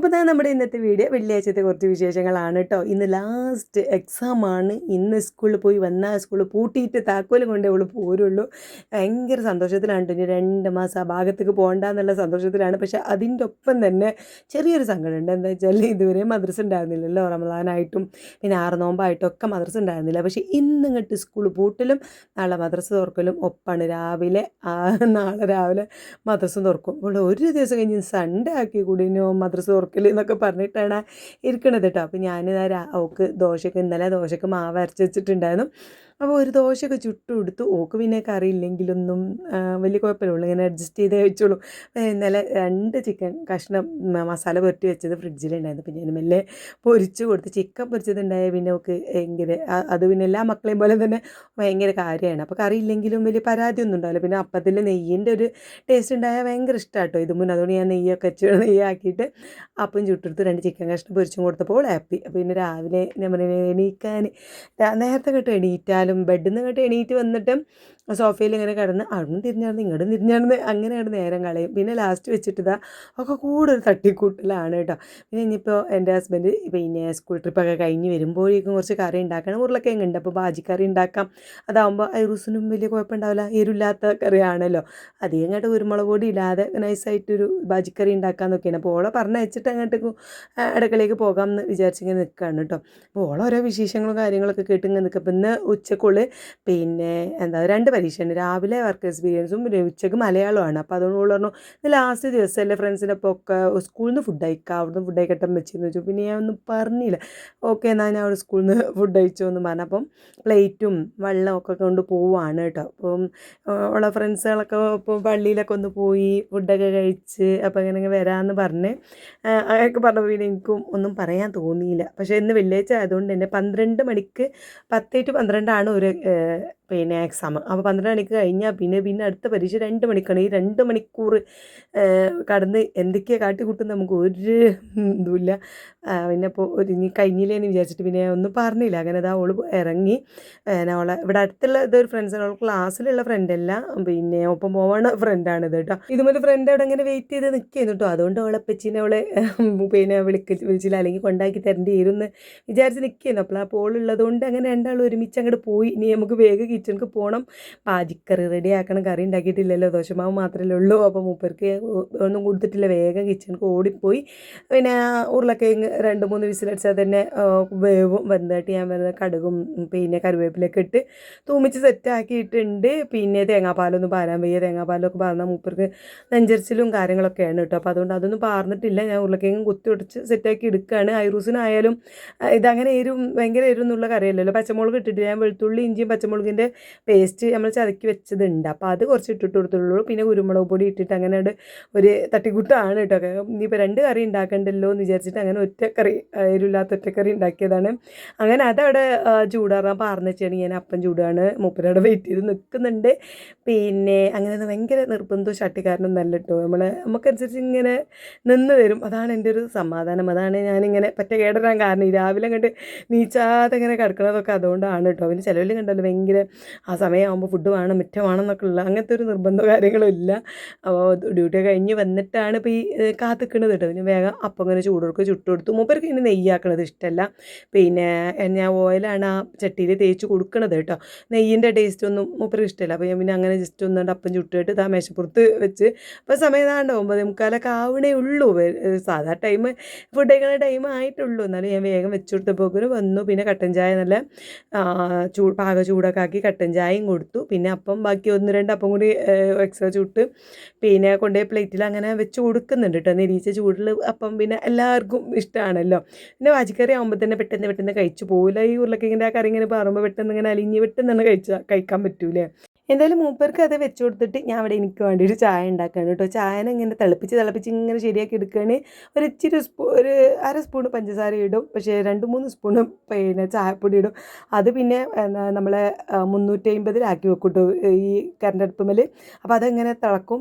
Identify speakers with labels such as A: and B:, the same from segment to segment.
A: അപ്പോൾ ഇതാ നമ്മുടെ ഇന്നത്തെ വീഡിയോ വെള്ളിയാഴ്ചത്തെ കുറച്ച് വിശേഷങ്ങളാണ് കേട്ടോ. ഇന്ന് ലാസ്റ്റ് എക്സാമാണ്. ഇന്ന് സ്കൂളിൽ പോയി വന്നാൽ സ്കൂളിൽ പൂട്ടിയിട്ട് താക്കോലും കൊണ്ടേ അവൾ പോരുള്ളൂ. ഭയങ്കര സന്തോഷത്തിലാണ് കേട്ടോ. ഇനി 2 മാസം ആ ഭാഗത്തേക്ക് പോകണ്ടെന്നുള്ള സന്തോഷത്തിലാണ്. പക്ഷേ അതിൻ്റെ ഒപ്പം തന്നെ ചെറിയൊരു സങ്കടമുണ്ട്. എന്താ വെച്ചാൽ ഇതുവരെ മദ്രസ ഉണ്ടായിരുന്നില്ലല്ലോ. റമദാനായിട്ടും പിന്നെ 6 നോമ്പായിട്ടും ഒക്കെ മദ്രസ ഉണ്ടായിരുന്നില്ല. പക്ഷേ ഇന്നിങ്ങോട്ട് സ്കൂൾ പൂട്ടലും നാളെ മദ്രസ തുറക്കലും ഒപ്പാണ്. നാളെ രാവിലെ മദ്രസ തുറക്കും. അപ്പോൾ ഒരു ദിവസം കഴിഞ്ഞ് സൺഡേ ആക്കി കൂടിനോ മദ്രസ തുറക്കൽ എന്നൊക്കെ പറഞ്ഞിട്ടാണ് ഇരിക്കണത് കേട്ടോ. അപ്പോൾ ഞാനിതാ ഓക്ക് ഇന്നലെ ദോശയ്ക്ക് മാവ് അരച്ച് വെച്ചിട്ടുണ്ടായിരുന്നു. അപ്പോൾ ഒരു ദോശയൊക്കെ ചുട്ടു കൊടുത്തു. ഓക്ക് പിന്നെ കറിയില്ലെങ്കിലൊന്നും വലിയ കുഴപ്പമില്ല, ഇങ്ങനെ അഡ്ജസ്റ്റ് ചെയ്തേ വെച്ചോളൂ. ഇന്നലെ 2 ചിക്കൻ കഷ്ണം മസാല പുരട്ടി വെച്ചത് ഫ്രിഡ്ജിലുണ്ടായിരുന്നു. പിന്നെ ഞാൻ മെല്ലെ പൊരിച്ച് കൊടുത്ത്. ചിക്കൻ പൊരിച്ചതുണ്ടായ പിന്നെ ഓക്ക് ഭയങ്കര അത് പിന്നെ എല്ലാ മക്കളെയും പോലെ തന്നെ ഭയങ്കര കാര്യമാണ്. അപ്പോൾ കറിയില്ലെങ്കിലും വലിയ പരാതിയൊന്നും ഉണ്ടാവില്ല. പിന്നെ അപ്പത്തിൽ നെയ്യിൻ്റെ ഒരു ടേസ്റ്റ് ഉണ്ടായാൽ ഭയങ്കര ഇഷ്ടമാണ് കേട്ടോ. ഇത് മുന്നേ അതുകൊണ്ട് ഞാൻ നെയ്യാക്കിയിട്ട് അപ്പം ചുട്ടെടുത്ത് 2 ചിക്കൻ കഷ്ണം പൊരിച്ചും കൊടുത്തപ്പോൾ ഹാപ്പി. അപ്പോൾ പിന്നെ രാവിലെ ഞാൻ പറഞ്ഞു എണീക്കാൻ നേരത്തെ കേട്ടോ എണീറ്റാലും ബെഡിൽ നിന്ന് കേട്ടോ എണീറ്റ് വന്നിട്ട് സോഫയിൽ ഇങ്ങനെ കിടന്ന് അവിടുന്ന് തിരിഞ്ഞാടുന്ന് ഇങ്ങോട്ടും തിരിഞ്ഞാടുന്ന് അങ്ങനെയാണ് നേരം കളയും. പിന്നെ ലാസ്റ്റ് വെച്ചിട്ട് ഒക്കെ കൂടെ ഒരു തട്ടിക്കൂട്ടലാണ് കേട്ടോ. പിന്നെ ഇനിയിപ്പോൾ എൻ്റെ ഹസ്ബൻഡ് പിന്നെ സ്കൂൾ ട്രിപ്പൊക്കെ കഴിഞ്ഞ് വരുമ്പോഴേക്കും കുറച്ച് കറി ഉണ്ടാക്കണം. ഉരുളക്കിഴങ്ങ് ഉണ്ട്, അപ്പോൾ ബാജിക്കറി ഉണ്ടാക്കാം. അതാകുമ്പോൾ ഐറൂസിനും വലിയ കുഴപ്പമുണ്ടാവില്ല, എരിവില്ലാത്ത കറിയാണല്ലോ. അധികം അങ്ങോട്ട് കുരുമുളക് പൊടി ഇല്ലാതെ നൈസായിട്ടൊരു ബാജിക്കറി ഉണ്ടാക്കാമെന്നൊക്കെയാണ്. അപ്പോൾ ഓളെ പറഞ്ഞയച്ചിട്ട് അങ്ങോട്ടേക്ക് അടുക്കളയിലേക്ക് പോകാം എന്ന് വിചാരിച്ചിങ്ങനെ നിൽക്കുകയാണ് കേട്ടോ. അപ്പോൾ ഓളോരോ വിശേഷങ്ങളും കാര്യങ്ങളൊക്കെ കേട്ടിങ്ങനെ നിൽക്കുക. അപ്പോൾ ഇന്ന് ഉച്ചക്കുള്ളിൽ പിന്നെ 2 പരീക്ഷയുണ്ട്. രാവിലെ വർക്ക് എക്സ്പീരിയൻസും പിന്നെ ഉച്ചയ്ക്ക് മലയാളമാണ്. അപ്പോൾ അതുകൊണ്ട് ഓൾ പറഞ്ഞു ഇത് ലാസ്റ്റ് ദിവസമല്ലേ ഫ്രണ്ട്സിനൊപ്പം ഒക്കെ സ്കൂളിൽ നിന്ന് ഫുഡ് കഴിക്കാം, അവിടുന്ന് ഫുഡ് കഴിക്കട്ടെ വെച്ചെന്ന് വെച്ചു. പിന്നെ ഞാൻ ഒന്നും പറഞ്ഞില്ല. ഓക്കെ എന്നാൽ ഞാൻ അവിടെ സ്കൂളിൽ നിന്ന് ഫുഡ് കഴിച്ചോ എന്ന് പറഞ്ഞു. അപ്പം പ്ലേറ്റും വെള്ളമൊക്കെ കൊണ്ട് പോവുകയാണ് കേട്ടോ. അപ്പം ഉള്ള ഫ്രണ്ട്സുകളൊക്കെ ഇപ്പോൾ പള്ളിയിലൊക്കെ ഒന്ന് പോയി ഫുഡൊക്കെ കഴിച്ച് അപ്പോൾ ഇങ്ങനെ വരാമെന്ന് പറഞ്ഞ് അങ്ങനെയൊക്കെ പറഞ്ഞപ്പോൾ പിന്നെ എനിക്കും ഒന്നും പറയാൻ തോന്നിയില്ല. പക്ഷേ ഇന്ന് വെള്ളിയാഴ്ച ആയതുകൊണ്ട് തന്നെ 12 മണിക്ക് 10 to 12 ഒരു പിന്നെ എക്സാം. അപ്പോൾ 12 മണിക്ക് കഴിഞ്ഞാൽ പിന്നെ അടുത്ത പരീക്ഷ 2 മണിക്കാണ്. ഈ 2 മണിക്കൂർ കടന്ന് എന്തൊക്കെയാണ് കാട്ടിക്കൂട്ടും നമുക്ക് ഒരു ഇതുമില്ല. പിന്നെ ഇപ്പോൾ ഇനി കഴിഞ്ഞില്ലേന്ന് വിചാരിച്ചിട്ട് പിന്നെ ഒന്നും പറഞ്ഞില്ല. അങ്ങനെ അതാ ഓള് ഇറങ്ങി. അവളെ ഇവിടെ അടുത്തുള്ള ഇതൊരു ഫ്രണ്ട്സാണ്, അവൾ ക്ലാസ്സിലുള്ള ഫ്രണ്ടല്ല, പിന്നെ ഒപ്പം പോവാണ് ഫ്രണ്ടാണിത് കേട്ടോ. ഇതുപോലെ ഫ്രണ്ട് അവിടെ ഇങ്ങനെ വെയിറ്റ് ചെയ്ത് നിൽക്കുന്നു കേട്ടോ. അതുകൊണ്ട് അവളെ പച്ചിനെ പിന്നെ വിളിച്ചില്ല, അല്ലെങ്കിൽ കൊണ്ടാക്കി തരേണ്ടി വരുമെന്ന് വിചാരിച്ച് നിൽക്കുന്നു. അപ്പോൾ ആ പോളുള്ളത് കൊണ്ട് അങ്ങനെ രണ്ടാളും ഒരുമിച്ച് അങ്ങോട്ട് പോയി. ഇനി നമുക്ക് വേഗം കിച്ചണിക്ക് പോകണം. പാജിക്കറി റെഡി ആക്കണം. കറി ഉണ്ടാക്കിയിട്ടില്ലല്ലോ, ദോശമാവ് മാത്രമല്ലേ ഉള്ളൂ. അപ്പോൾ മൂപ്പർക്ക് ഒന്നും കൊടുത്തിട്ടില്ല, വേഗം കിച്ചണിക്ക് ഓടിപ്പോയി. പിന്നെ ഉരുളക്കിഴങ്ങ് 2-3 വിസിലടിച്ചാൽ തന്നെ വേവും. വെന്തിട്ട് ഞാൻ വരുന്ന കടുകും പിന്നെ കറിവേപ്പിലൊക്കെ ഇട്ട് തൂമിച്ച് സെറ്റാക്കിയിട്ടുണ്ട്. പിന്നെ തേങ്ങാപ്പാലൊന്നും പാരാൻ വയ്യ, തേങ്ങാപ്പാലൊക്കെ പാർന്നാൽ മൂപ്പർക്ക് നെഞ്ചരിച്ചിലും കാര്യങ്ങളൊക്കെയാണ് കേട്ടോ. അപ്പോൾ അതുകൊണ്ട് അതൊന്നും പാർന്നിട്ടില്ല. ഞാൻ ഉരുളക്കിഴങ്ങും കുത്തി ഒടിച്ച് സെറ്റാക്കി എടുക്കുകയാണ്. ഐറൂസിനായാലും ഇതങ്ങനെ ഭയങ്കര എരുന്നുള്ള കറിയല്ലല്ലോ. പച്ചമുളക് ഇട്ടിട്ട് ഞാൻ വെളുത്തുള്ളി ഇഞ്ചിയും പച്ചമുളകിൻ്റെ പേസ്റ്റ് നമ്മൾ ചതക്കി വെച്ചതുണ്ട്, അപ്പോൾ അത് കുറച്ച് ഇട്ടിട്ട് കൊടുത്തുള്ളൂ. പിന്നെ കുരുമുളക് പൊടി ഇട്ടിട്ട് അങ്ങനെ ഒരു തട്ടിക്കൂട്ടാണ് കേട്ടോ. ഇനിയിപ്പോൾ 2 കറി ഉണ്ടാക്കണ്ടല്ലോ എന്ന് വിചാരിച്ചിട്ട് അങ്ങനെ ഒറ്റക്കറി, എരിവില്ലാത്ത ഒറ്റക്കറി ഉണ്ടാക്കിയതാണ്. അങ്ങനെ അതവിടെ ചൂടാറാൻ പാർന്ന് വെച്ചാണ്. ഞാൻ അപ്പം ചൂടാണ്, മൂപ്പരവിടെ വെയിറ്റ് ചെയ്ത് നിൽക്കുന്നുണ്ട്. പിന്നെ അങ്ങനെ ഭയങ്കര നിർബന്ധവും ഷട്ടിക്കാരനൊന്നും അല്ല കേട്ടോ. നമുക്കനുസരിച്ച് ഇങ്ങനെ നിന്ന് തരും. അതാണ് എൻ്റെ ഒരു സമാധാനം. അതാണ് ഞാനിങ്ങനെ പറ്റ കേടരാൻ കാരണം. ഈ രാവിലെ കണ്ട് നീച്ചാതെ ഇങ്ങനെ കിടക്കണതൊക്കെ അതുകൊണ്ടാണ് കേട്ടോ. പിന്നെ ചിലവിൽ കണ്ടല്ലോ ഭയങ്കര ആ സമയമാകുമ്പോൾ ഫുഡ് വേണം മിറ്റം വേണം എന്നൊക്കെ ഉള്ള അങ്ങനത്തെ ഒരു നിർബന്ധമോ കാര്യങ്ങളും ഇല്ല. അപ്പോൾ ഡ്യൂട്ടി കഴിഞ്ഞ് വന്നിട്ടാണ് ഇപ്പോൾ ഈ കാത്തിക്കണത് കേട്ടോ. പിന്നെ വേഗം അപ്പം ഇങ്ങനെ ചുട്ട് കൊടുത്തു. മൂപ്പർക്ക് ഇനി നെയ്യാക്കണത് ഇഷ്ടമല്ല. പിന്നെ ഞാൻ ഓയിലാണ് ആ ചട്ടിയിൽ തേച്ച് കൊടുക്കണത് കേട്ടോ. നെയ്യിൻ്റെ ടേസ്റ്റ് ഒന്നും മൂപ്പർക്ക് ഇഷ്ടമല്ല. അപ്പോൾ ഞാൻ പിന്നെ അങ്ങനെ ജസ്റ്റ് ഒന്നുകൊണ്ട് അപ്പം ചുട്ടിട്ട് ആ മേശപ്പുറത്ത് വെച്ച് ഇപ്പോൾ സമയം 9:45 ആവണേ ഉള്ളൂ. സാധാ ടൈം ഫുഡ് കഴിക്കുന്ന ടൈം ആയിട്ടുള്ളൂ. എന്നാലും ഞാൻ വേഗം വെച്ച് കൊടുത്തപ്പോക്കിന് വന്നു. പിന്നെ കട്ടൻ ചായ നല്ല പാക ചൂടൊക്കെ ആക്കി കട്ടൻ ചായയും കൊടുത്തു. പിന്നെ അപ്പം ബാക്കി 1-2 അപ്പം കൂടി എക്സ്ട്രാ ചുട്ട് പിന്നെ കൊണ്ടുപോയി പ്ലേറ്റിൽ അങ്ങനെ വെച്ച് കൊടുക്കുന്നുണ്ട് കേട്ടോ. നെരിച്ച ചൂടിൽ അപ്പം പിന്നെ എല്ലാവർക്കും ഇഷ്ടമാണല്ലോ. പിന്നെ വാജിക്കറി ആകുമ്പോൾ തന്നെ പെട്ടെന്ന് കഴിച്ചു പോകില്ല. ഈ ഉരുളക്കിഴങ്ങിൻ്റെ ആ കറി ഇങ്ങനെ പറയുമ്പോൾ പെട്ടെന്ന് ഇങ്ങനെ അലിഞ്ഞ് പെട്ടെന്ന് കഴിക്കാൻ പറ്റൂലേ. എന്തായാലും മൂപ്പർക്ക് അത് വെച്ച് കൊടുത്തിട്ട് ഞാൻ അവിടെ എനിക്ക് വേണ്ടി ഒരു ചായ ഉണ്ടാക്കുകയാണ് കേട്ടോ. ചായനെ ഇങ്ങനെ തിളപ്പിച്ച് ഇങ്ങനെ ശരിയാക്കി എടുക്കുകയാണ്. ഒരു ഇച്ചിരി ഒരു 1/2 സ്പൂൺ പഞ്ചസാര ഇടും, പക്ഷേ 2-3 സ്പൂണ് പിന്നെ ചായപ്പൊടി ഇടും. അത് പിന്നെ നമ്മളെ 350-ലാക്കി വെക്കും കേട്ടോ ഈ കറണ്ട് അടുപ്പുമ്മൽ. അപ്പോൾ അതങ്ങനെ തിളക്കും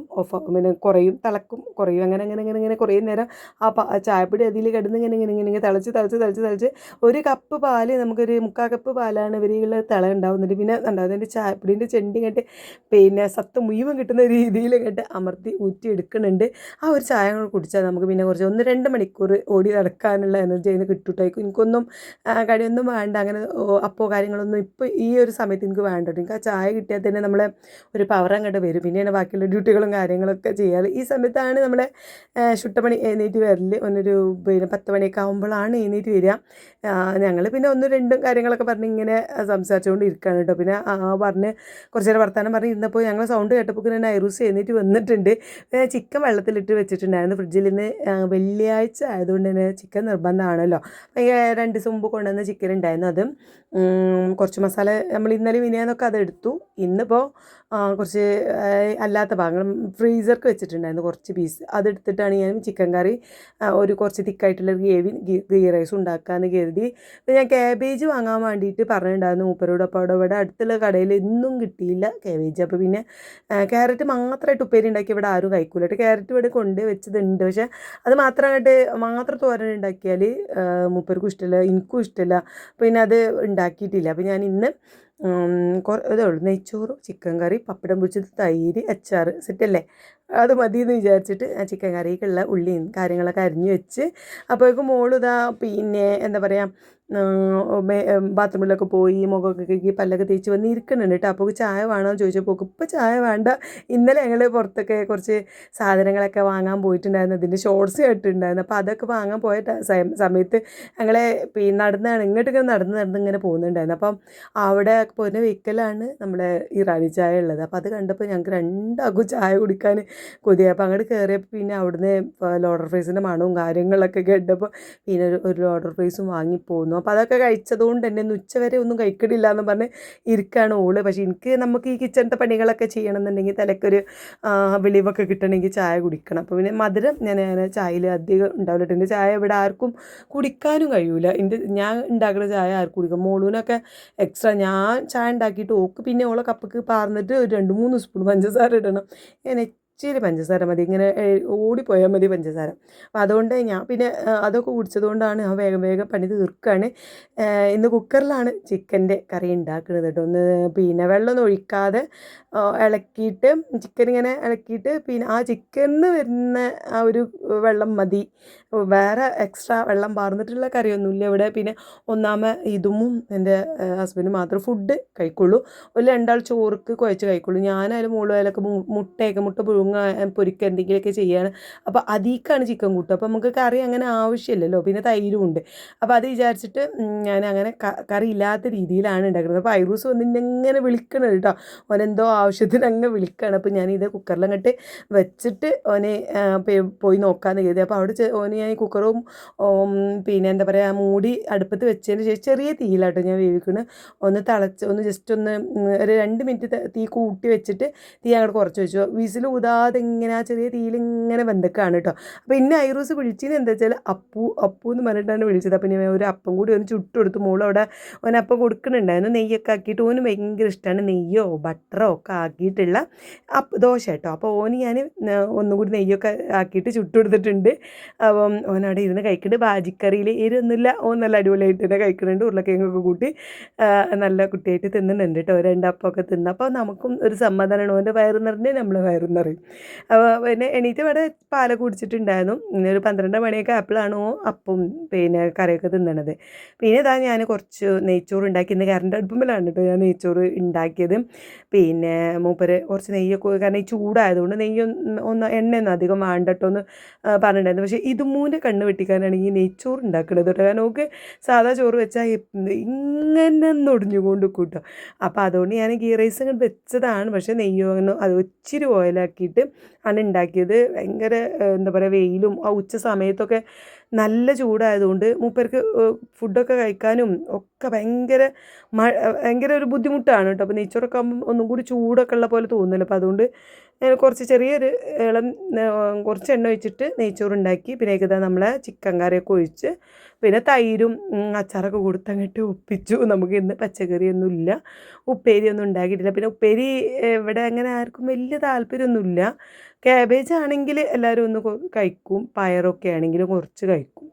A: പിന്നെ കുറയും, തിളക്കും കുറയും, അങ്ങനെ കുറേ നേരം ആ ചായപ്പൊടി അതിൽ കിടന്ന് ഇങ്ങനെ തിളച്ച് 1 കപ്പ് പാല് നമുക്കൊരു 3/4 കപ്പ് പാലാണ് ഇവരുള്ള തിള ഉണ്ടാവുന്നുണ്ട്. പിന്നെ അതിൻ്റെ ചായപ്പൊടീൻ്റെ ചെണ്ടി ഇങ്ങോട്ട് പിന്നെ സത്ത് മുഴുവൻ കിട്ടുന്ന രീതിയിൽ ഇങ്ങോട്ട് അമർത്തി ഊറ്റി എടുക്കുന്നുണ്ട്. ആ ഒരു ചായ കൂടെ കുടിച്ചാൽ നമുക്ക് പിന്നെ കുറച്ച് 1-2 മണിക്കൂർ ഓടി നടക്കാനുള്ള എനർജി അതിന് കിട്ടുട്ടായിരിക്കും. എനിക്കൊന്നും കടിയൊന്നും വേണ്ട, അങ്ങനെ അപ്പോൾ കാര്യങ്ങളൊന്നും ഇപ്പോൾ ഈ ഒരു സമയത്ത് എനിക്ക് വേണ്ട. എനിക്ക് ആ ചായ കിട്ടിയാൽ തന്നെ നമ്മളെ ഒരു പവർ അങ്ങോട്ട് വരും. പിന്നെയാണ് ബാക്കിയുള്ള ഡ്യൂട്ടികളും കാര്യങ്ങളൊക്കെ ചെയ്യാറ്. ഈ സമയത്താണ് നമ്മളെ ശുട്ടപ്പണി എഴുന്നേറ്റ് വരൽ. ഒന്നൊരു പിന്നെ 10 മണിയൊക്കെ ആകുമ്പോഴാണ് എഴുന്നേറ്റ് വരിക. ഞങ്ങൾ പിന്നെ 1-2 കാര്യങ്ങളൊക്കെ പറഞ്ഞ് ഇങ്ങനെ സംസാരിച്ചുകൊണ്ട് ഇരിക്കുകയാണ് കേട്ടോ. പിന്നെ പറഞ്ഞ് കുറച്ച് നേരം വർത്താനം പറഞ്ഞ് ഇരുന്നപ്പോൾ ഞങ്ങൾ സൗണ്ട് കേട്ടപ്പോൾ തന്നെ നൈറൂസ് എഴുന്നേറ്റ് വന്നിട്ടുണ്ട്. ചിക്കൻ വെള്ളത്തിലിട്ട് വെച്ചിട്ടുണ്ടായിരുന്നു ഫ്രിഡ്ജിൽ നിന്ന്. വെള്ളിയാഴ്ച ആയതുകൊണ്ട് തന്നെ ചിക്കൻ നിർബന്ധമാണല്ലോ. 2 ദിവസം മുമ്പ് കൊണ്ടുവന്ന ചിക്കൻ ഉണ്ടായിരുന്നു. അത് കുറച്ച് മസാല നമ്മൾ ഇന്നലെ മിനിയാന്നൊക്കെ അതെടുത്തു. ഇന്നിപ്പോൾ കുറച്ച് അല്ലാത്ത ഭാഗങ്ങൾ ഫ്രീസർക്ക് വെച്ചിട്ടുണ്ടായിരുന്നു കുറച്ച് പീസ്. അതെടുത്തിട്ടാണ് ഞാൻ ചിക്കൻ കറി ഒരു കുറച്ച് തിക്കായിട്ടുള്ള ഗീ റൈസ് ഉണ്ടാക്കാമെന്ന് കരുതി. അപ്പോൾ ഞാൻ ക്യാബേജ് വാങ്ങാൻ വേണ്ടിയിട്ട് പറഞ്ഞിട്ടുണ്ടായിരുന്നു മൂപ്പരോട്. അപ്പോൾ ഇവിടെ അടുത്തുള്ള കടയിൽ ഇന്നും കിട്ടിയില്ല ക്യാബേജ്. അപ്പോൾ പിന്നെ ക്യാരറ്റ് മാത്രമായിട്ട് ഉപ്പേരി ഉണ്ടാക്കി ഇവിടെ ആരും കഴിക്കൂല. ക്യാരറ്റ് ഇവിടെ കൊണ്ട് വെച്ചതുണ്ട്, പക്ഷേ അത് മാത്രം തോരൻ ഉണ്ടാക്കിയാൽ മൂപ്പർക്കും ഇഷ്ടമില്ല, എനിക്കും ഇഷ്ടമില്ല. പിന്നെ അത് ഉണ്ടാക്കിയിട്ടില്ല. അപ്പോൾ ഞാൻ ഇന്ന് ഇതേ ഉള്ളൂ, നെയ്ച്ചോറും ചിക്കൻ കറി, പപ്പടം പൊരിച്ചത്, തൈര്, അച്ചാർ, സെറ്റല്ലേ? അത് മതി എന്ന് വിചാരിച്ചിട്ട് ആ ചിക്കൻ കറിക്കുള്ള ഉള്ളിയും കാര്യങ്ങളൊക്കെ അരിഞ്ഞ് വെച്ച് അപ്പോഴേക്കും മോളിതാ പിന്നെ എന്താ പറയുക ബാത്റൂമിലൊക്കെ പോയി മുഖമൊക്കെ കഴുകി പല്ലൊക്കെ തേച്ച് വന്ന് ഇരിക്കുന്നുണ്ട് കേട്ടോ. അപ്പോൾ ചായ വേണമെന്ന് ചോദിച്ചപ്പോൾ ഇപ്പോൾ ചായ വേണ്ട, ഇന്നലെ ഞങ്ങൾ പുറത്തൊക്കെ കുറച്ച് സാധനങ്ങളൊക്കെ വാങ്ങാൻ പോയിട്ടുണ്ടായിരുന്നു, അതിൻ്റെ ഷോർട്സ് കേട്ടിട്ടുണ്ടായിരുന്നു. അപ്പോൾ അതൊക്കെ വാങ്ങാൻ പോയ സമയത്ത് ഞങ്ങളെ പിന്നെ ഇങ്ങോട്ടൊക്കെ നടന്ന് ഇങ്ങനെ പോകുന്നുണ്ടായിരുന്നു. അപ്പം അവിടെ പോരുന്ന വെഹിക്കലാണ് നമ്മുടെ ഇറാനി ചായ ഉള്ളത്. അപ്പോൾ അത് കണ്ടപ്പോൾ ഞങ്ങൾക്ക് രണ്ടാൾക്കും ചായ കുടിക്കാൻ കൊതിയായി. അപ്പോൾ അങ്ങോട്ട് കയറിയപ്പോൾ പിന്നെ അവിടുന്ന് ലോഡർ ഫ്രൈസിൻ്റെ മണവും കാര്യങ്ങളൊക്കെ കേട്ടപ്പോൾ പിന്നെ ഒരു ലോഡർ ഫ്രൈസും വാങ്ങിപ്പോന്നു. അപ്പോൾ അതൊക്കെ കഴിച്ചതുകൊണ്ട് തന്നെ ഇന്ന് ഉച്ചവരെ ഒന്നും കഴിക്കണില്ല എന്ന് പറഞ്ഞ് ഇരിക്കുകയാണ് ഓള്. പക്ഷേ നമുക്ക് ഈ കിച്ചണത്തെ പണികളൊക്കെ ചെയ്യണമെന്നുണ്ടെങ്കിൽ തലക്കൊരു വെളിവൊക്കെ കിട്ടണമെങ്കിൽ ചായ കുടിക്കണം. അപ്പോൾ പിന്നെ മധുരം ഞാൻ ചായയിൽ അധികം ഉണ്ടാവില്ല. എൻ്റെ ചായ ഇവിടെ ആർക്കും കുടിക്കാനും കഴിയൂല. ഞാൻ ഉണ്ടാക്കുന്ന ചായ ആർക്കും കുടിക്കും. മോളൂനൊക്കെ എക്സ്ട്രാ ഞാൻ ചായ ഉണ്ടാക്കിയിട്ട് ഓക്ക് പിന്നെ ഓളെ കപ്പക്ക് പാർന്നിട്ട് ഒരു 2-3 സ്പൂൺ പഞ്ചസാര ഇടണം. ഞാൻ ഇച്ചിരി പഞ്ചസാര മതി, ഇങ്ങനെ ഓടിപ്പോയാൽ മതി പഞ്ചസാര. അപ്പോൾ അതുകൊണ്ട് ഞാൻ പിന്നെ അതൊക്കെ കുടിച്ചതുകൊണ്ടാണ് ആ വേഗം പണി തീർക്കുകയാണ്. ഇന്ന് കുക്കറിലാണ് ചിക്കൻ്റെ കറി ഉണ്ടാക്കുന്നത് കേട്ടോ. ഒന്ന് പിന്നെ വെള്ളമൊന്നും ഒഴിക്കാതെ ഇളക്കിയിട്ട് ചിക്കൻ ഇങ്ങനെ ഇളക്കിയിട്ട് പിന്നെ ആ ചിക്കനിന്ന് വരുന്ന ആ ഒരു വെള്ളം മതി, വേറെ എക്സ്ട്രാ വെള്ളം പാർന്നിട്ടുള്ള കറിയൊന്നുമില്ല ഇവിടെ. പിന്നെ ഇതും എൻ്റെ ഹസ്ബൻഡ് മാത്രം ഫുഡ് കഴിക്കുള്ളൂ. ഒരു 2 ആൾ ചോർക്ക് കുഴച്ച് കഴിക്കുള്ളൂ. ഞാനായാലും മോളുമായാലൊക്കെ മുട്ട പൊരിക്കുക എന്തെങ്കിലുമൊക്കെ ചെയ്യാണ്. അപ്പോൾ അതിലേക്കാണ് ചിക്കൻ കൂട്ടുക. അപ്പോൾ നമുക്ക് കറി അങ്ങനെ ആവശ്യമില്ലല്ലോ, പിന്നെ തൈരും ഉണ്ട്. അപ്പോൾ അത് വിചാരിച്ചിട്ട് ഞാൻ അങ്ങനെ കറി ഇല്ലാത്ത രീതിയിലാണ് ഉണ്ടാക്കുന്നത്. അപ്പോൾ ഐറൂസ് വന്നിട്ട് എങ്ങനെ വിളിക്കണം കേട്ടോ, ഓനെന്തോ ആവശ്യത്തിന് അങ്ങ് വിളിക്കുകയാണ്. അപ്പോൾ ഞാനിത് കുക്കറിലങ്ങോട്ട് വെച്ചിട്ട് ഓനെ പോയി നോക്കാമെന്ന് കരുതി. അപ്പോൾ അവിടെ ഓന് ഞാൻ കുക്കറും പിന്നെ എന്താ പറയുക മൂടി അടുപ്പത്ത് വെച്ചതിന് ശേഷം ചെറിയ തീയിലാട്ടോ ഞാൻ വേവിക്കുന്നത്. ഒന്ന് ജസ്റ്റ് ഒരു 2 മിനിറ്റ് തീ കൂട്ടി വെച്ചിട്ട് തീ അങ്ങോട്ട് കുറച്ച് വെച്ചു. വിസിൽ ഊതാതെ ഇങ്ങനെ ആ ചെറിയ തീയിലിങ്ങനെ വെന്തക്കാണ് കേട്ടോ. അപ്പോൾ ഇന്നെ ഐറൂസ് വിളിച്ചത് എന്താ വെച്ചാൽ അപ്പു എന്ന് പറഞ്ഞിട്ടാണ് വിളിച്ചത്. അപ്പോൾ ഞാൻ ഒരു അപ്പം കൂടി ഒന്ന് ചുട്ട് കൊടുത്തു. അവിടെ ഓനപ്പം കൊടുക്കുന്നുണ്ടായിരുന്നു, നെയ്യൊക്കെ ആക്കിയിട്ട്. ഓന് ഭയങ്കര ഇഷ്ടമാണ് നെയ്യോ ബട്ടറോ ഒക്കെ ആക്കിയിട്ടുള്ള ദോശ കേട്ടോ. അപ്പോൾ ഓന് ഞാൻ ഒന്നുകൂടി നെയ്യൊക്കെ ആക്കിയിട്ട് ചുട്ട് കൊടുത്തിട്ടുണ്ട്. അപ്പം ഓനവിടെ ഇരുന്ന് കഴിക്കുന്നുണ്ട്. ബാജിക്കറിയിൽ എരിവൊന്നുമില്ല, ഓൻ നല്ല അടിപൊളിയായിട്ട് തന്നെ കഴിക്കുന്നുണ്ട്. ഉരുളക്കിഴങ്ങൊക്കെ കൂട്ടി നല്ല കുട്ടിയായിട്ട് തിന്നുന്നുണ്ട് കേട്ടോ. 2 അപ്പമൊക്കെ തിന്ന്. അപ്പോൾ നമുക്കും ഒരു സമാധാനമാണ്, ഓൻ്റെ വയറ് നിറഞ്ഞ് നമ്മളെ വയറും നിറയും. അപ്പോൾ പിന്നെ എണീറ്റ് ഇവിടെ പാലൊക്കെ കുടിച്ചിട്ടുണ്ടായിരുന്നു. ഇങ്ങനെ ഒരു 12 മണിയൊക്കെ ആയപ്പോഴാണ് അപ്പം പിന്നെ കറിയൊക്കെ തിന്നണത്. പിന്നെ ഇതാ ഞാൻ കുറച്ച് നെയ്ച്ചോറ് ഉണ്ടാക്കി. ഇന്ന് കറണ്ട് അടുപ്പുമ്പോഴാണ് കേട്ടോ ഞാൻ നെയ്ച്ചോറ് ഉണ്ടാക്കിയത്. പിന്നെ മൂപ്പര് കുറച്ച് നെയ്യൊക്കെ, കാരണം ഈ ചൂടായതുകൊണ്ട് എണ്ണയൊന്നും അധികം വേണ്ട കേട്ടോ എന്ന് പറഞ്ഞിട്ടുണ്ടായിരുന്നു. പക്ഷേ ഇതുമൂൻ്റെ കണ്ണ് വെട്ടിക്കാനാണ് ഈ നെയ്ച്ചോറ് ഉണ്ടാക്കുന്നത് കേട്ടോ. കാരണം നമുക്ക് സാധാ ചോറ് വെച്ചാൽ ഇങ്ങനെ നൊടിഞ്ഞുകൊണ്ട് കൂട്ടോ. അപ്പോൾ അതുകൊണ്ട് ഞാൻ ഗീ റൈസ് ഇങ്ങോട്ട് വെച്ചതാണ്. പക്ഷേ നെയ്യൊന്നും അത് ഇച്ചിരി ഓയിലാക്കിയിട്ട് ആണ് ഉണ്ടാക്കിയത്. ഭയങ്കര എന്താ പറയുക വെയിലും ആ ഉച്ച സമയത്തൊക്കെ നല്ല ചൂടായതുകൊണ്ട് മൂപ്പർക്ക് ഫുഡൊക്കെ കഴിക്കാനും ഒക്കെ ഭയങ്കര ഒരു ബുദ്ധിമുട്ടാണ് കേട്ടോ. അപ്പോൾ നെയ്ച്ചോറൊക്കെ ആകുമ്പോൾ ഒന്നും കൂടി ചൂടൊക്കെ ഉള്ള പോലെ തോന്നുന്നില്ല. അപ്പോൾ അതുകൊണ്ട് കുറച്ച് ചെറിയൊരു കുറച്ച് എണ്ണ ഒഴിച്ചിട്ട് നെയ്ച്ചോറുണ്ടാക്കി. പിന്നെ ഏകദേശം നമ്മളെ ചിക്കൻ കറിയൊക്കെ ഒഴിച്ച് പിന്നെ തൈരും അച്ചാറൊക്കെ കൊടുത്തങ്ങോട്ട് ഒപ്പിച്ചു. നമുക്ക് ഇന്ന് പച്ചക്കറിയൊന്നുമില്ല, ഉപ്പേരിയൊന്നും ഉണ്ടാക്കിയിട്ടില്ല. പിന്നെ ഉപ്പേരി ഇവിടെ അങ്ങനെ ആർക്കും വലിയ താല്പര്യമൊന്നുമില്ല. ക്യാബേജ് ആണെങ്കിൽ എല്ലാവരും ഒന്ന് കഴിക്കും, പയറൊക്കെ ആണെങ്കിലും കുറച്ച് കഴിക്കും.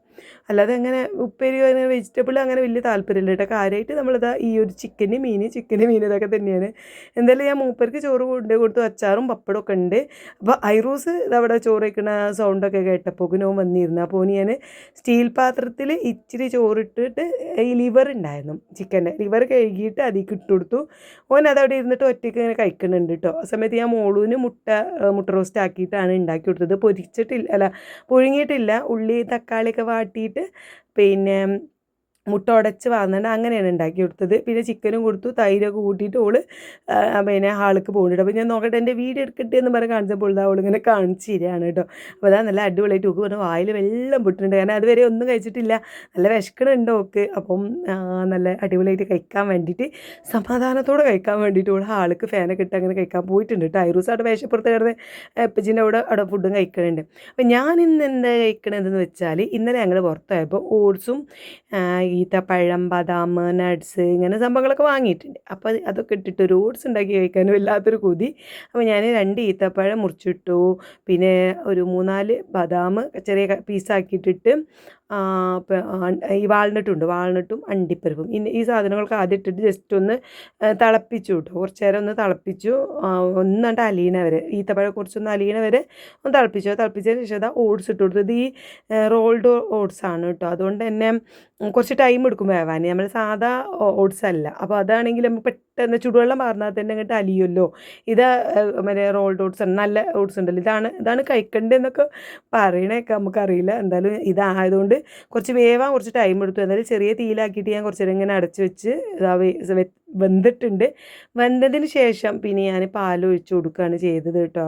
A: അല്ലാതെ അങ്ങനെ ഉപ്പേരി അങ്ങനെ വെജിറ്റബിൾ അങ്ങനെ വലിയ താല്പര്യമില്ല കേട്ടോ. കാര്യമായിട്ട് നമ്മളിതാ ഈ ഒരു ചിക്കന് മീൻ ഇതൊക്കെ തന്നെയാണ്. എന്തായാലും ഞാൻ മൂപ്പർക്ക് ചോറ് കൊണ്ടു കൊടുത്തു. അച്ചാറും പപ്പടമൊക്കെ ഉണ്ട്. അപ്പോൾ ഐറൂസ് ഇതവിടെ ചോറ് വയ്ക്കണ സൗണ്ടൊക്കെ കേട്ടപ്പോൾ ഓൻ വന്നിരുന്നു. അപ്പോൾ ഓന് ഞാൻ സ്റ്റീൽ പാത്രത്തിൽ ഇച്ചിരി ചോറിട്ടിട്ട് ഈ ലിവർ ഉണ്ടായിരുന്നു, ചിക്കൻ്റെ ലിവർ കഴുകിയിട്ട് അതിലേക്ക് ഇട്ട് കൊടുത്തു. ഓൻ അതവിടെ ഇരുന്നിട്ട് ഒറ്റയ്ക്ക് ഇങ്ങനെ കഴിക്കുന്നുണ്ട് കേട്ടോ. ആ സമയത്ത് ഞാൻ മോളൂന് മുട്ട റോസ്റ്റ് ആക്കിയിട്ടാണ് ഉണ്ടാക്കി കൊടുത്തത്. പുഴുങ്ങിയിട്ടില്ല. ഉള്ളി തക്കാളിയൊക്കെ വാട്ടിയിട്ട് പിന്നെ മുട്ട ഉടച്ച് വന്നിട്ട് അങ്ങനെയാണ് ഉണ്ടാക്കി കൊടുത്തത്. പിന്നെ ചിക്കനും കൊടുത്തു, തൈരൊക്കെ കൂട്ടിയിട്ട് ഓള് പിന്നെ ഹാളിലേക്ക് പോകുന്നുണ്ട്. അപ്പോൾ ഞാൻ നോക്കട്ടെ എൻ്റെ വീഡിയോ എടുക്കട്ടെ എന്ന് പറഞ്ഞ് കാണിച്ചപ്പോൾ അവളിങ്ങനെ കാണിച്ച് തരികയാണ് കേട്ടോ. അപ്പോൾ അതാ നല്ല അടിപൊളിയായിട്ട് ഓക്ക് പറഞ്ഞ് വായിൽ വെള്ളം പൊട്ടുന്നുണ്ട്. കാരണം അതുവരെ ഒന്നും കഴിച്ചിട്ടില്ല, നല്ല വിശക്കണുണ്ട് ഓക്ക്. അപ്പം നല്ല അടിപൊളിയായിട്ട് കഴിക്കാൻ വേണ്ടിയിട്ട്, സമാധാനത്തോടെ കഴിക്കാൻ വേണ്ടിയിട്ട് ഓൾ ഹാളിലേക്ക് ഫാനൊക്കെ ഇട്ട് അങ്ങനെ കഴിക്കാൻ പോയിട്ടുണ്ട് കേട്ടോ. ഐറൂസ് അവിടെ മേശപ്പുറത്ത് കിടന്ന് എപ്പച്ചിൻ്റെ അവിടെ ഫുഡും കഴിക്കുന്നുണ്ട്. അപ്പം ഞാൻ ഇന്ന് എന്താ കഴിക്കണതെന്ന് വെച്ചാൽ, ഇന്നലെ ഞങ്ങൾ പുറത്തായപ്പോൾ ഓട്സും ഈത്തപ്പഴം, ബദാം, നട്ട്സ് ഇങ്ങനെ സംഭവങ്ങളൊക്കെ വാങ്ങിയിട്ടുണ്ട്. അപ്പോൾ അതൊക്കെ ഇട്ടിട്ട് ഒരു ഓട്സ് ഉണ്ടാക്കി കഴിക്കാനും വല്ലാത്തൊരു കൊതി. അപ്പോൾ ഞാൻ 2 ഈത്തപ്പഴം മുറിച്ചിട്ടു, പിന്നെ ഒരു 3-4 ബദാം ചെറിയ പീസാക്കിയിട്ടിട്ട് ഈ വാൾനട്ടും അണ്ടിപ്പരിപ്പും ഈ സാധനങ്ങളൊക്കെ ആദ്യം ഇട്ടിട്ട് ജസ്റ്റ് ഒന്ന് തിളപ്പിച്ചു കേട്ടോ. കുറച്ച് നേരം ഒന്ന് തിളപ്പിച്ചു, ഒന്നാണ്ട് അലിയണ വരെ, ഈത്തപ്പഴം കുറച്ചൊന്ന് അലിയണ വരെ ഒന്ന് തിളപ്പിച്ചതിന് ശേഷം ഓട്സ് ഇട്ട് കൊടുത്തത് ഈ റോൾഡ് ഓട്സ് ആണ് കേട്ടോ. അതുകൊണ്ട് തന്നെ കുറച്ച് ടൈം എടുക്കും വേവാൻ. നമ്മൾ സാധാ ഓട്സ് അല്ല. അപ്പോൾ അതാണെങ്കിൽ നമുക്ക് പെട്ടെന്ന് ചുടുവെള്ളം പാർന്നാൽ തന്നെ അങ്ങോട്ട് അലിയുമല്ലോ. ഇത് മറ്റേ റോൾഡ് ഓട്സ് ആണ്, നല്ല ഓട്സ് ഉണ്ടല്ലോ, ഇതാണ് കഴിക്കേണ്ടതെന്നൊക്കെ പറയണേക്കെ നമുക്കറിയില്ല. എന്തായാലും ഇതായതുകൊണ്ട് കുറച്ച് വേവാൻ കുറച്ച് ടൈം എടുത്തു. എന്തായാലും ചെറിയ തീയിലാക്കിയിട്ട് ഞാൻ കുറച്ച് നേരം ഇങ്ങനെ അടച്ച് വെച്ച് വെന്തിട്ടുണ്ട്. വെന്തതിന് ശേഷം പിന്നെ ഞാൻ പാൽ ഒഴിച്ച് കൊടുക്കുകയാണ് ചെയ്തത് കേട്ടോ.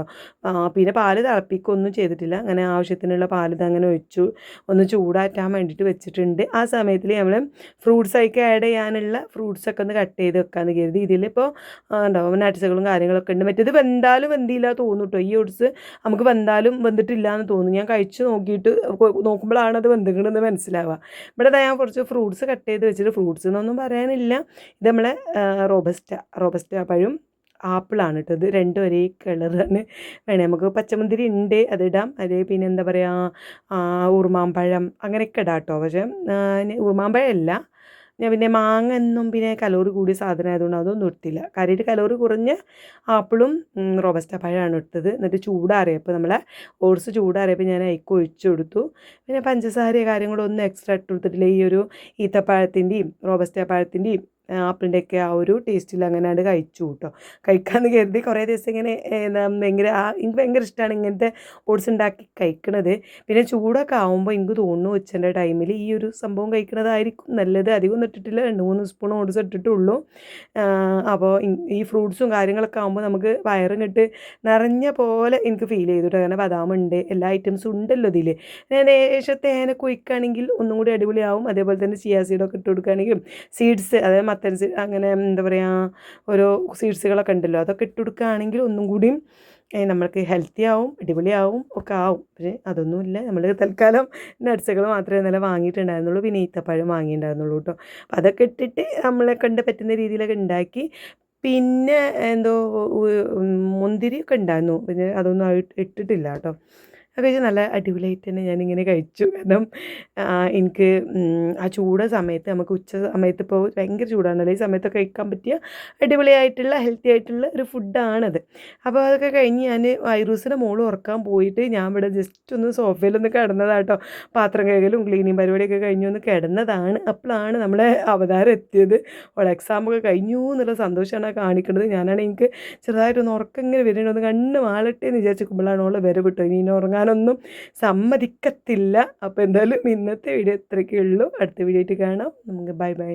A: പിന്നെ പാൽ തിളപ്പിക്കുകയൊന്നും ചെയ്തിട്ടില്ല. അങ്ങനെ ആവശ്യത്തിനുള്ള പാൽ ഇതങ്ങനെ ഒഴിച്ചു ഒന്ന് ചൂടാറ്റാൻ വേണ്ടിയിട്ട് വെച്ചിട്ടുണ്ട്. ആ സമയത്തിൽ നമ്മൾ ഫ്രൂട്ട്സൊക്കെ ആഡ് ചെയ്യാനുള്ള ഫ്രൂട്ട്സൊക്കെ ഒന്ന് കട്ട് ചെയ്ത് വെക്കാമെന്ന് കരുതി. ഇതിലിപ്പോൾ ഉണ്ടാവും നട്ട്സുകളും കാര്യങ്ങളൊക്കെ ഉണ്ട്. മറ്റേത് വെന്താലും വെന്തില്ല തോന്നും കേട്ടോ. ഈ ഓട്സ് നമുക്ക് വെന്താലും വെന്തിട്ടില്ല എന്ന് തോന്നും. ഞാൻ കഴിച്ച് നോക്കിയിട്ട് നോക്കുമ്പോഴാണ് അത് വെന്തിക്കണമെന്ന് മനസ്സിലാവുക. ഇവിടെ ഞാൻ കുറച്ച് ഫ്രൂട്ട്സ് കട്ട് ചെയ്ത് വെച്ചിട്ട്, ഫ്രൂട്ട്സ് എന്നൊന്നും പറയാനില്ല, ഇത് നമ്മളെ റോബസ്റ്റ പഴം ആപ്പിളാണ് കേട്ടോ. ഇത് രണ്ടും ഒരേ കളറാണ്. വേണേ നമുക്ക് പച്ചമുന്തിരി ഉണ്ട്, അതിടാം. അത് പിന്നെ എന്താ പറയുക, ഉറുമാമ്പഴം അങ്ങനെയൊക്കെ ഇടാം കേട്ടോ. പക്ഷേ ഉറുമാമ്പഴം അല്ല, ഞാൻ പിന്നെ മാങ്ങ എന്നും പിന്നെ കലോറി കൂടിയ സാധനം ആയതുകൊണ്ട് അതൊന്നും ഇട്ടില്ല. കാര്യമായിട്ട് കലോറി കുറഞ്ഞ ആപ്പിളും റോബസ്റ്റ പഴമാണ് ഇട്ടത്. എന്നിട്ട് ചൂടാറിയപ്പോൾ നമ്മളെ ഓട്സ് ചൂടാറിയപ്പോൾ ഞാൻ അതിലേക്ക് ഒഴിച്ചു കൊടുത്തു. പിന്നെ പഞ്ചസാര കാര്യങ്ങളൊന്നും എക്സ്ട്രാ ഇട്ട് കൊടുത്തിട്ടില്ല. ഈ ഒരു ഈത്തപ്പഴത്തിൻ്റെയും റോബസ്റ്റ പഴത്തിൻ്റെയും ആപ്പിളിൻ്റെയൊക്കെ ആ ഒരു ടേസ്റ്റിൽ അങ്ങനെ അത് കഴിച്ചു കേട്ടോ. കഴിക്കാമെന്ന് കരുതി കുറേ ദിവസം ഇങ്ങനെ എനിക്ക് ഭയങ്കര ഇഷ്ടമാണ് ഇങ്ങനത്തെ ഓട്സ് ഉണ്ടാക്കി കഴിക്കണത്. പിന്നെ ചൂടൊക്കെ ആകുമ്പോൾ എനിക്ക് തോന്നുന്നു ഉച്ചൻ്റെ ടൈമിൽ ഈ ഒരു സംഭവം കഴിക്കണതായിരിക്കും നല്ലത്. അധികം ഒന്നും ഇട്ടിട്ടില്ല, 2-3 സ്പൂൺ ഓട്സ് ഇട്ടിട്ടുള്ളൂ. അപ്പോൾ ഈ ഫ്രൂട്ട്സും കാര്യങ്ങളൊക്കെ ആകുമ്പോൾ നമുക്ക് വയറിങ്ങിട്ട് നിറഞ്ഞ പോലെ എനിക്ക് ഫീൽ ചെയ്തു കേട്ടോ. അങ്ങനെ ബദാമുണ്ട്, എല്ലാ ഐറ്റംസും ഉണ്ടല്ലോ ഇതിൽ. ലേശം തേനൊക്കെ ഒഴിക്കുകയാണെങ്കിൽ ഒന്നും കൂടി അടിപൊളിയാവും. അതേപോലെ തന്നെ ചിയാ സീഡൊക്കെ ഇട്ട് കൊടുക്കുകയാണെങ്കിൽ, സീഡ്സ് അതായത് മത്തൻ അങ്ങനെ എന്താ പറയുക, ഓരോ സീഡ്സുകളൊക്കെ ഉണ്ടല്ലോ, അതൊക്കെ ഇട്ട് കൊടുക്കുകയാണെങ്കിൽ ഒന്നും കൂടിയും നമ്മൾക്ക് ഹെൽത്തി ആവും, അടിപൊളിയാവും ഒക്കെ ആവും. പക്ഷേ അതൊന്നുമില്ല, നമ്മൾ തൽക്കാലം നട്ട്സുകൾ മാത്രമേ ഇന്നലെ വാങ്ങിയിട്ടുണ്ടായിരുന്നുള്ളൂ. പിന്നെ ഈത്തപ്പഴം വാങ്ങിയിട്ടുണ്ടായിരുന്നുള്ളൂ കേട്ടോ. അപ്പോൾ അതൊക്കെ ഇട്ടിട്ട് നമ്മളെ കൊണ്ട് പറ്റുന്ന രീതിയിലൊക്കെ ഉണ്ടാക്കി. പിന്നെ എന്തോ മുന്തിരിയൊക്കെ ഉണ്ടായിരുന്നു, പിന്നെ അതൊന്നും ഇട്ടിട്ടില്ല കേട്ടോ. അത് കഴിച്ച് നല്ല അടിപൊളിയായിട്ട് തന്നെ ഞാനിങ്ങനെ കഴിച്ചു. കാരണം എനിക്ക് ആ ചൂട് സമയത്ത്, നമുക്ക് ഉച്ച സമയത്ത് ഇപ്പോൾ ഭയങ്കര ചൂടാണല്ലോ, ഈ സമയത്തൊക്കെ കഴിക്കാൻ പറ്റിയ അടിപൊളിയായിട്ടുള്ള ഹെൽത്തി ആയിട്ടുള്ള ഒരു ഫുഡാണത്. അപ്പോൾ അതൊക്കെ കഴിഞ്ഞ് ഞാൻ ഐറൂസിൻ്റെ മോള് ഉറക്കാൻ പോയിട്ട് ഞാൻ ഇവിടെ ജസ്റ്റ് ഒന്ന് സോഫയിലൊന്ന് കിടന്നതാട്ടോ. പാത്രം കഴുകലും ക്ലീനിങ് പരിപാടിയൊക്കെ കഴിഞ്ഞു ഒന്ന് കിടന്നതാണ്. അപ്പോഴാണ് നമ്മളെ അവതാരം എത്തിയത്. അവൾ എക്സാമൊക്കെ കഴിഞ്ഞു എന്നുള്ള സന്തോഷമാണ് കാണിക്കുന്നത്. ഞാനാണെങ്കിൽ എനിക്ക് ചെറുതായിട്ടൊന്ന് ഉറക്കം ഇങ്ങനെ വരുന്നുണ്ട്, ഒന്ന് കണ്ണ് മാളട്ടെ എന്ന് വിചാരിച്ചിരിക്കുമ്പോഴാണ് അവളെ വരവ് വിട്ടു. ഇനി ഉറങ്ങാനൊന്നും സമ്മതിക്കത്തില്ല. അപ്പോൾ എന്തായാലും ഇന്നത്തെ വീഡിയോ ഇത്രയൊക്കെ ഉള്ളൂ. അടുത്ത വീഡിയോ ആയിട്ട് കാണാം. നമുക്ക് ബൈ ബൈ.